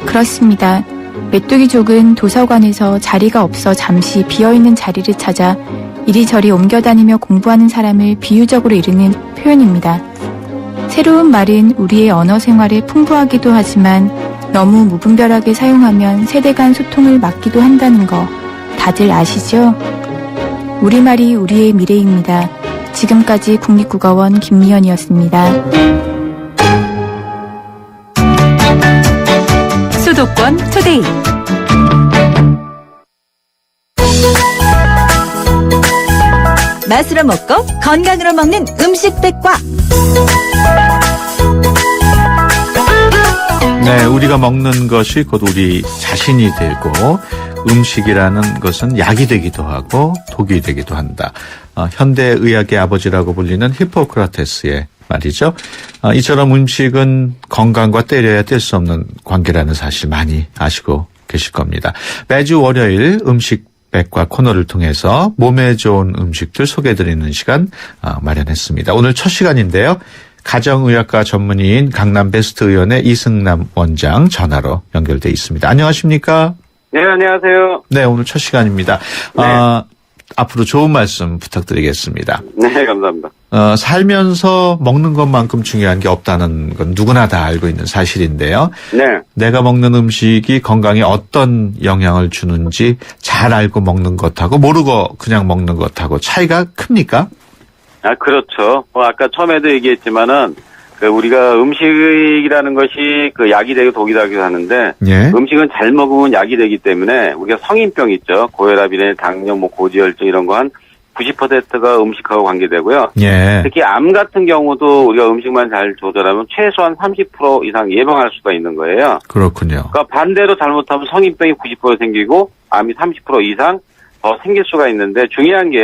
그렇습니다. 메뚜기족은 도서관에서 자리가 없어 잠시 비어있는 자리를 찾아 이리저리 옮겨다니며 공부하는 사람을 비유적으로 이르는 표현입니다. 새로운 말은 우리의 언어 생활에 풍부하기도 하지만 너무 무분별하게 사용하면 세대 간 소통을 막기도 한다는 거 다들 아시죠? 우리말이 우리의 미래입니다. 지금까지 국립국어원 김미연이었습니다. 수도권 투데이. 맛으로 먹고 건강으로 먹는 음식 백과. 네, 우리가 먹는 것이 곧 우리 자신이 되고 음식이라는 것은 약이 되기도 하고 독이 되기도 한다. 현대의학의 아버지라고 불리는 히포크라테스의 말이죠. 이처럼 음식은 건강과 떼려야 뗄 수 없는 관계라는 사실 많이 아시고 계실 겁니다. 매주 월요일 음식 백과 코너를 통해서 몸에 좋은 음식들 소개해드리는 시간 마련했습니다. 오늘 첫 시간인데요. 가정의학과 전문의인 강남베스트의원의 이승남 원장 전화로 연결돼 있습니다. 안녕하십니까? 네, 안녕하세요. 네, 오늘 첫 시간입니다. 네. 앞으로 좋은 말씀 부탁드리겠습니다. 네, 감사합니다. 살면서 먹는 것만큼 중요한 게 없다는 건 누구나 다 알고 있는 사실인데요. 네. 내가 먹는 음식이 건강에 어떤 영향을 주는지 잘 알고 먹는 것하고 모르고 그냥 먹는 것하고 차이가 큽니까? 그렇죠. 아까 처음에도 얘기했지만은 우리가 음식이라는 것이 약이 되고 독이 되기도 하는데 예. 음식은 잘 먹으면 약이 되기 때문에 우리가 성인병 있죠. 고혈압이나 당뇨, 고지혈증 이런 거 한 90%가 음식하고 관계되고요. 예. 특히 암 같은 경우도 우리가 음식만 잘 조절하면 최소한 30% 이상 예방할 수가 있는 거예요. 그렇군요. 그러니까 반대로 잘못하면 성인병이 90% 생기고 암이 30% 이상 더 생길 수가 있는데 중요한 게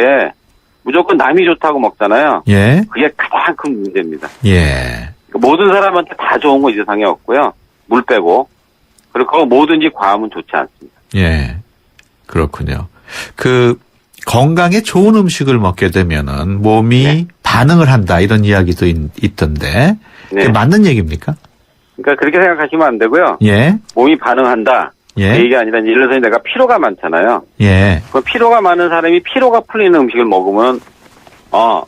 무조건 남이 좋다고 먹잖아요. 예. 그게 가장 큰 문제입니다. 예. 모든 사람한테 다 좋은 건 이 세상에 없고요. 물 빼고. 그리고 뭐든지 과하면 좋지 않습니다. 예. 그렇군요. 건강에 좋은 음식을 먹게 되면은 몸이 반응을 한다 이런 이야기도 있던데. 그게 맞는 얘기입니까? 그러니까 그렇게 생각하시면 안 되고요. 예. 몸이 반응한다. 예. 그 얘기 아니라 예를 들어서 내가 피로가 많잖아요. 예. 그 피로가 많은 사람이 피로가 풀리는 음식을 먹으면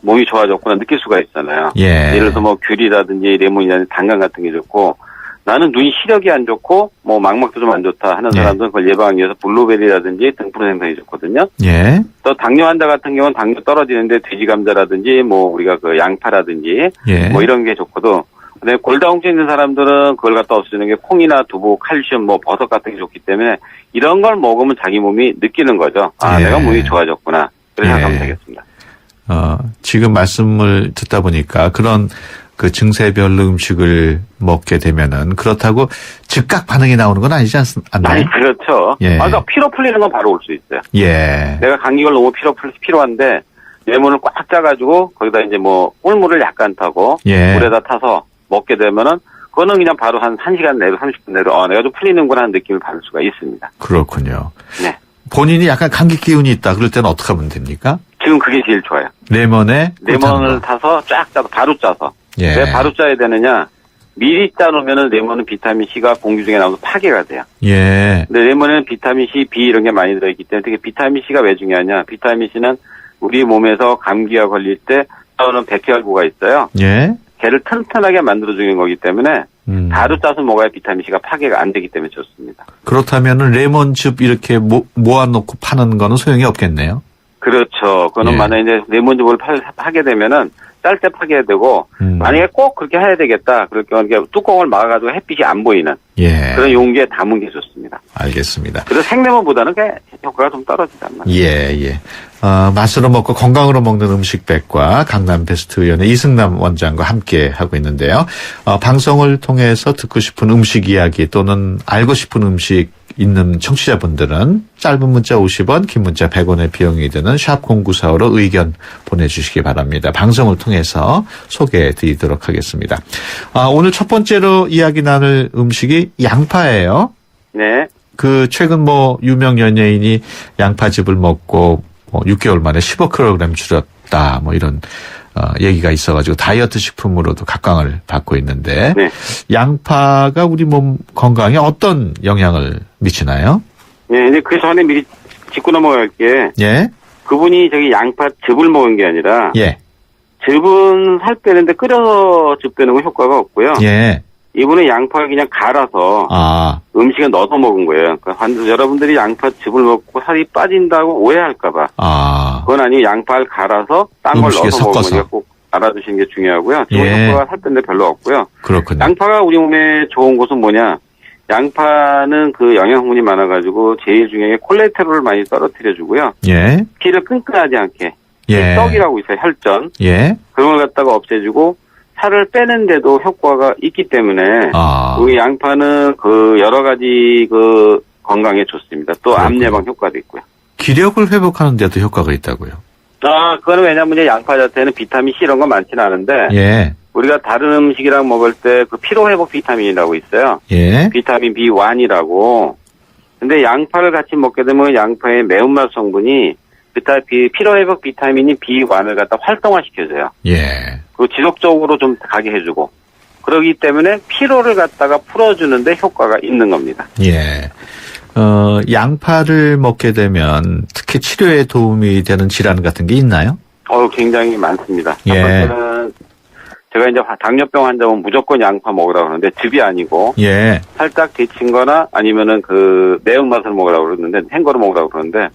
몸이 좋아졌구나 느낄 수가 있잖아요. 예. 예를 들어서 귤이라든지 레몬이라든지 당근 같은 게 좋고 나는 눈 시력이 안 좋고 뭐 망막도 좀 안 좋다 하는 사람들은 그걸 예방하기 위해서 블루베리라든지 등푸른 생선이 좋거든요. 예. 또 당뇨 환자 같은 경우는 당뇨 떨어지는데 돼지 감자라든지 뭐 우리가 그 양파라든지 뭐 이런 게 좋거든. 근데 골다공증 있는 사람들은 그걸 갖다 없애는 게 콩이나 두부, 칼슘, 뭐 버섯 같은 게 좋기 때문에 이런 걸 먹으면 자기 몸이 느끼는 거죠. 아, 내가 몸이 좋아졌구나. 그렇게 생각하면 되겠습니다. 지금 말씀을 듣다 보니까 그런 그 증세별로 음식을 먹게 되면은 그렇다고 즉각 반응이 나오는 건 아니지 않나요? 아니, 그렇죠. 그러니까 피로 풀리는 건 바로 올 수 있어요. 내가 감기가 너무 필요한데 레몬을 꽉 짜가지고 거기다 이제 뭐 꿀물을 약간 타고 물에다 타서 먹게 되면은 그거는 그냥 바로 한 1시간 내로 30분 내로 내가 좀 풀리는구나 하는 느낌을 받을 수가 있습니다. 그렇군요. 네. 본인이 약간 감기 기운이 있다 그럴 때는 어떻게 하면 됩니까? 지금 그게 제일 좋아요. 레몬을 타서 쫙 짜서 바로 짜서. 왜 바로 짜야 되느냐? 미리 짜놓으면은 레몬은 비타민 C가 공기 중에 나와서 파괴가 돼요. 근데 레몬에는 비타민 C, B 이런 게 많이 들어있기 때문에 특히 비타민 C가 왜 중요하냐? 비타민 C는 우리 몸에서 감기가 걸릴 때 나오는 백혈구가 있어요. 걔를 튼튼하게 만들어주는 거기 때문에 바로 짜서 먹어야 비타민 C가 파괴가 안 되기 때문에 좋습니다. 그렇다면은 레몬즙 이렇게 모아놓고 파는 거는 소용이 없겠네요. 그렇죠. 그거는 만약에 이제 레몬즙을 하게 되면은 짤 때 파게 되고 만약에 꼭 그렇게 해야 되겠다. 그럴 경우는 뚜껑을 막아가지고 햇빛이 안 보이는 그런 용기에 담은 게 좋습니다. 알겠습니다. 그래서 생레몬보다는 효과가 좀 떨어지단 말이에요. 맛으로 먹고 건강으로 먹는 음식백과 강남 베스트 의원의 이승남 원장과 함께 하고 있는데요. 방송을 통해서 듣고 싶은 음식 이야기 또는 알고 싶은 음식 있는 청취자분들은 짧은 문자 50원, 긴 문자 100원의 비용이 드는 샵 0945로 의견 보내주시기 바랍니다. 방송을 통해서 소개해 드리도록 하겠습니다. 오늘 첫 번째로 이야기 나눌 음식이 양파예요. 그 최근 유명 연예인이 양파즙을 먹고 6개월 만에 15kg 줄였다 이런 얘기가 있어가지고 다이어트 식품으로도 각광을 받고 있는데 양파가 우리 몸 건강에 어떤 영향을 미치나요? 이제 그 전에 미리 짚고 넘어갈게. 그분이 저기 양파즙을 먹은 게 아니라 즙은 살 빼는데 끓여서 즙 빼는 건 효과가 없고요. 이분은 양파를 그냥 갈아서 음식에 넣어서 먹은 거예요. 그러니까 여러분들이 양파즙을 먹고 살이 빠진다고 오해할까봐. 그건 아니고 양파를 갈아서 딴 걸 넣어서 먹은 거니까 꼭 알아두시는 게 중요하고요. 좋은 효과가 살 빼는데 별로 없고요. 그렇군요. 양파가 우리 몸에 좋은 것은 뭐냐? 양파는 그 영양성분이 많아가지고 제일 중요한 게 콜레스테롤을 많이 떨어뜨려주고요. 피를 끈끈하지 않게. 떡이라고 있어요. 혈전. 그런 걸 갖다가 없애주고 살을 빼는데도 효과가 있기 때문에 우리 양파는 그 여러 가지 그 건강에 좋습니다. 또 암 예방 효과도 있고요. 기력을 회복하는 데도 효과가 있다고요? 그거는 왜냐면 이제 양파 자체는 비타민 C 이런 거 많지는 않은데 우리가 다른 음식이랑 먹을 때 그 피로 회복 비타민이라고 있어요. 비타민 B1이라고. 근데 양파를 같이 먹게 되면 양파의 매운맛 성분이 피로 회복 비타민이 B1을 갖다 활성화시켜줘요. 그 지속적으로 좀 가게 해주고. 그러기 때문에 피로를 갖다가 풀어주는데 효과가 있는 겁니다. 양파를 먹게 되면 특히 치료에 도움이 되는 질환 같은 게 있나요? 굉장히 많습니다. 첫 번째는 제가 이제 당뇨병 환자면 무조건 양파 먹으라고 그러는데 즙이 아니고 살짝 데친 거나 아니면은 그 매운맛을 먹으라고 그러는데 헹궈로 먹으라고 그러는데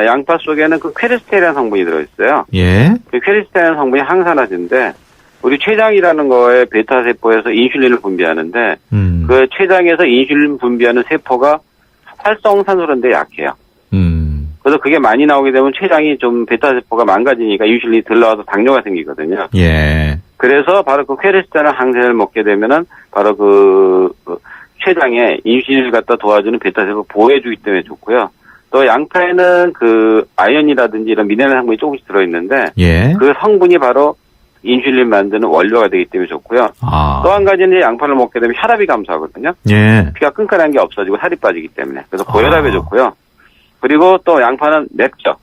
양파 속에는 그 퀘르세틴이라는 성분이 들어있어요. 그 퀘르세틴이라는 성분이 항산화제인데 우리 췌장이라는 거에 베타세포에서 인슐린을 분비하는데 그 췌장에서 인슐린 분비하는 세포가 활성산소인데 약해요. 그래서 그게 많이 나오게 되면 췌장이 좀 베타세포가 망가지니까 인슐린이 들러와서 당뇨가 생기거든요. 그래서 바로 그 퀘르세틴 항산을 먹게 되면은 바로 그 췌장에 인슐린을 갖다 도와주는 베타세포 보호해주기 때문에 좋고요. 또 양파에는 그 아연이라든지 이런 미네랄 성분이 조금씩 들어있는데 그 성분이 바로 인슐린 만드는 원료가 되기 때문에 좋고요. 또 한 가지는 양파를 먹게 되면 혈압이 감소하거든요. 피가 끈끈한 게 없어지고 살이 빠지기 때문에. 그래서 고혈압에 좋고요. 그리고 또 양파는 맵죠.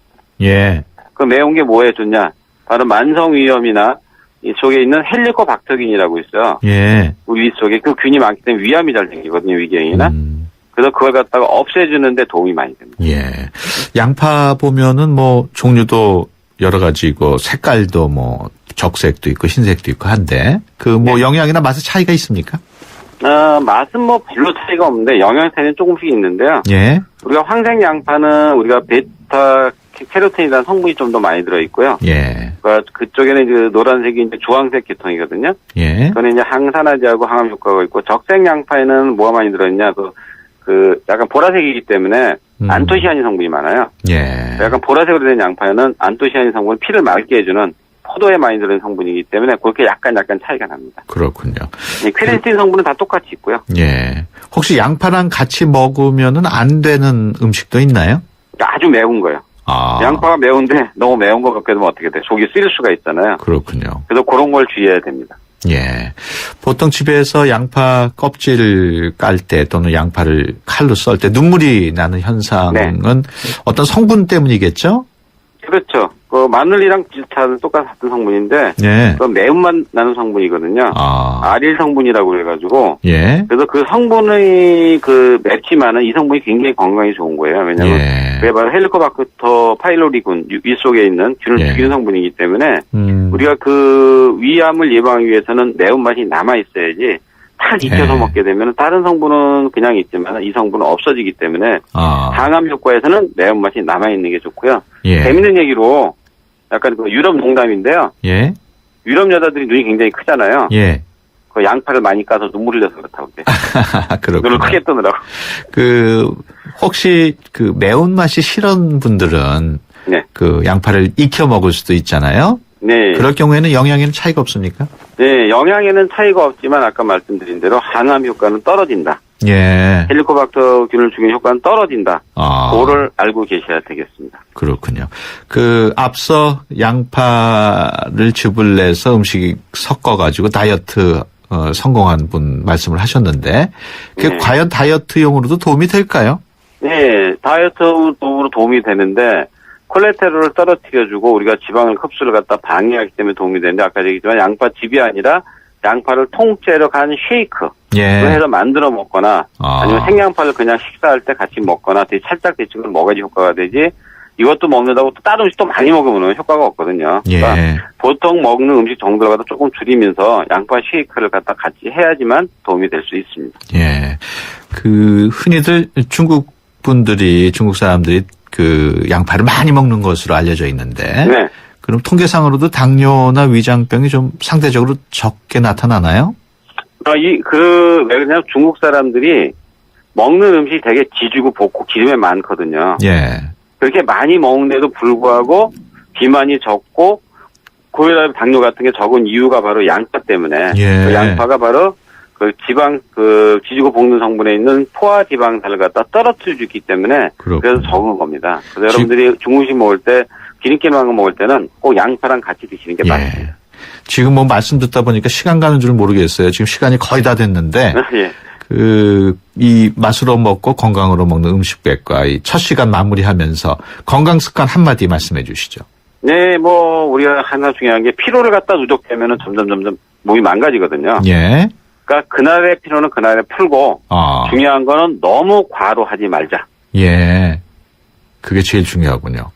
그 매운 게 뭐에 좋냐? 바로 만성위염이나 이쪽에 있는 헬리코박터균이라고 있어요. 우리 위 속에 그 균이 많기 때문에 위암이 잘 생기거든요. 위궤양이나. 그래서 그걸 갖다가 없애주는데 도움이 많이 됩니다. 양파 보면은 종류도 여러 가지고 색깔도 적색도 있고 흰색도 있고 한데 영양이나 맛의 차이가 있습니까? 맛은 뭐 별로 차이가 없는데 영양 차이는 조금씩 있는데요. 예. 우리가 황색 양파는 우리가 베타 캐로틴이라는 성분이 좀 더 많이 들어 있고요. 예. 그러니까 그쪽에는 그 노란색이 이제 주황색 계통이거든요. 예. 그거는 이제 항산화제하고 항암 효과가 있고 적색 양파에는 뭐가 많이 들어 있냐? 그 약간 보라색이기 때문에 안토시아닌 성분이 많아요. 예. 약간 보라색으로 된 양파에는 안토시아닌 성분은 피를 맑게 해주는 포도에 많이 들어있는 성분이기 때문에 그렇게 약간 차이가 납니다. 그렇군요. 퀘르틴 성분은 다 똑같이 있고요. 예. 혹시 양파랑 같이 먹으면은 안 되는 음식도 있나요? 아주 매운 거요. 양파가 매운데 너무 매운 거 먹게 되면 어떻게 돼? 속이 쓰릴 수가 있잖아요. 그렇군요. 그래서 그런 걸 주의해야 됩니다. 예. 보통 집에서 양파 껍질을 깔 때 또는 양파를 칼로 썰 때 눈물이 나는 현상은 어떤 성분 때문이겠죠? 그렇죠. 그 마늘이랑 비슷한 똑같은 성분인데 그 매운맛 나는 성분이거든요. 아릴 성분이라고 그래가지고 그래서 그 성분의 그 맵지만은 이 성분이 굉장히 건강에 좋은 거예요. 왜냐하면 그게 바로 헬리코박터 파일로리군 위 속에 있는 균을 죽이는 성분이기 때문에 우리가 그 위암을 예방하기 위해서는 매운맛이 남아 있어야지 다 익혀서 먹게 되면 다른 성분은 그냥 있지만 이 성분은 없어지기 때문에 항암 효과에서는 매운맛이 남아있는 게 좋고요. 재밌는 얘기로 약간 그 유럽 농담인데요. 유럽 여자들이 눈이 굉장히 크잖아요. 그 양파를 많이 까서 눈물 흘려서 그렇다고 그래요. 눈을 크게 뜨느라고. 혹시 그 매운맛이 싫은 분들은 그 양파를 익혀 먹을 수도 있잖아요. 네. 그럴 경우에는 영양에는 차이가 없습니까? 네, 영양에는 차이가 없지만 아까 말씀드린 대로 항암 효과는 떨어진다. 헬리코박터 균을 죽이는 효과는 떨어진다. 그거를 알고 계셔야 되겠습니다. 그렇군요. 앞서 양파를 즙을 내서 음식이 섞어가지고 다이어트 성공한 분 말씀을 하셨는데 그게 과연 다이어트용으로도 도움이 될까요? 네, 다이어트용으로 도움이 되는데 콜레스테롤을 떨어뜨려주고 우리가 지방을 흡수를 갖다 방해하기 때문에 도움이 되는데 아까 얘기했지만 양파즙이 아니라 양파를 통째로 간 쉐이크 해서 만들어 먹거나 아니면 생양파를 그냥 식사할 때 같이 먹거나 되게 살짝 데친 걸 먹어야지 효과가 되지 이것도 먹는다고 또 다른 음식도 많이 먹으면 효과가 없거든요. 그러니까 보통 먹는 음식 정도를 갖다 조금 줄이면서 양파 쉐이크를 갖다 같이 해야지만 도움이 될 수 있습니다. 흔히들 중국 사람들이 그 양파를 많이 먹는 것으로 알려져 있는데 그럼 통계상으로도 당뇨나 위장병이 좀 상대적으로 적게 나타나나요? 왜 그러냐면 중국 사람들이 먹는 음식이 되게 지지고 볶고 기름에 많거든요. 그렇게 많이 먹는데도 불구하고 비만이 적고 고혈압, 당뇨 같은 게 적은 이유가 바로 양파 때문에 그 양파가 바로 그 지방, 지지고 볶는 성분에 있는 포화 지방산을 갖다 떨어뜨려주기 때문에 그래서 적은 겁니다. 그래서 여러분들이 중국식 먹을 때, 기름기 많은 거 먹을 때는 꼭 양파랑 같이 드시는 게 맞습니다. 지금 말씀 듣다 보니까 시간 가는 줄 모르겠어요. 지금 시간이 거의 다 됐는데, 이 맛으로 먹고 건강으로 먹는 음식백과 이 첫 시간 마무리하면서 건강 습관 한마디 말씀해 주시죠. 네, 우리가 하나 중요한 게 피로를 갖다 누적되면은 점점 몸이 망가지거든요. 그러니까 그날의 피로는 그날에 풀고 중요한 거는 너무 과로하지 말자. 그게 제일 중요하군요.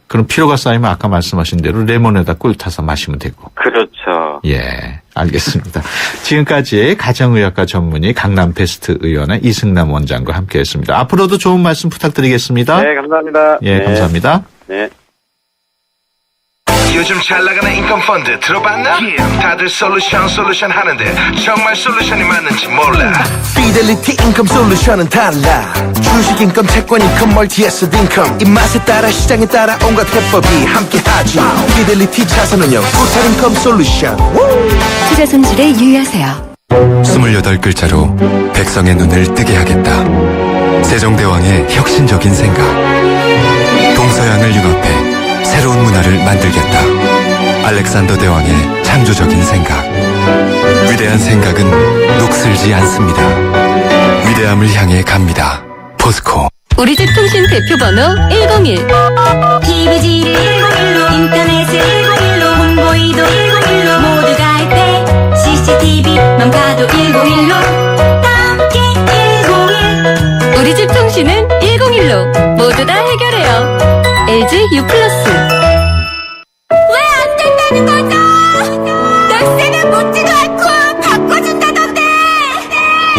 그럼 피로가 쌓이면 아까 말씀하신 대로 레몬에다 꿀 타서 마시면 되고. 그렇죠. 알겠습니다. 지금까지 가정의학과 전문의 강남베스트 의원의 이승남 원장과 함께했습니다. 앞으로도 좋은 말씀 부탁드리겠습니다. 네, 감사합니다. 감사합니다. 네. 요즘 잘 나가는 인컴 펀드 들어봤나? 다들 솔루션 하는데 정말 솔루션이 맞는지 몰라. 피델리티 인컴 솔루션은 달라. 주식 인컴, 채권 인컴, 멀티 애셋 인컴. 입맛에 따라 시장에 따라 온갖 해법이 함께하지. 피델리티 자산운용 토탈 인컴 솔루션. 투자 손실에 유의하세요. 28글자로 백성의 눈을 뜨게 하겠다. 세종대왕의 혁신적인 생각. 동서양을 융합해 새로운 문화를 만들겠다. 알렉산더 대왕의 창조적인 생각. 위대한 생각은 녹슬지 않습니다. 위대함을 향해 갑니다. 포스코. 우리 집 통신 대표번호 101. TV지를 101로, 인터넷을 101로, 홍보이도 101로, 모두가 할 때 CCTV만 봐도 101로, 함께 101. 우리 집 통신은 101로 모두 다 해결해요. LG U+. 왜 안 된다는 거죠? 월세는 묻지도 않고 바꿔준다던데.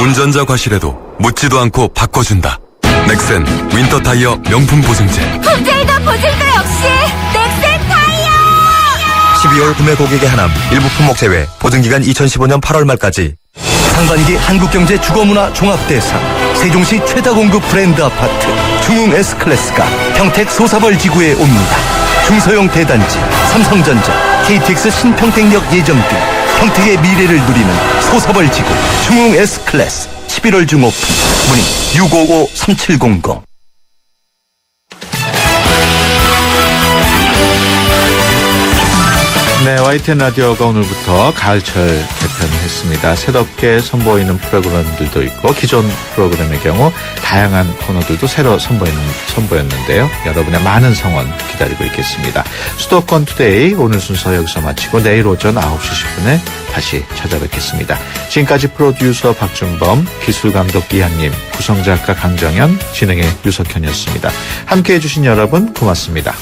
운전자 과실에도 묻지도 않고 바꿔준다. 넥센 윈터 타이어 명품 보증제. 품질도 보증도 역시 넥센 타이어. 12월 구매 고객의 하남 일부 품목 제외 보증기간 2015년 8월 말까지. 상반기 한국경제 주거문화 종합대상 세종시 최다 공급 브랜드 아파트 중흥 S클래스가 평택 소사벌 지구에 옵니다. 중소형 대단지 삼성전자 KTX 신평택역 예정 등 평택의 미래를 누리는 소사벌 지구 중흥 S클래스 11월 중 오픈. 문의 655-3700. 네, YTN 라디오가 오늘부터 가을철 개편을 했습니다. 새롭게 선보이는 프로그램들도 있고 기존 프로그램의 경우 다양한 코너들도 새로 선보였는데요. 여러분의 많은 성원 기다리고 있겠습니다. 수도권 투데이 오늘 순서 여기서 마치고 내일 오전 9시 10분에 다시 찾아뵙겠습니다. 지금까지 프로듀서 박준범, 기술감독 이한님, 구성작가 강정현, 진행의 유석현이었습니다. 함께해 주신 여러분 고맙습니다.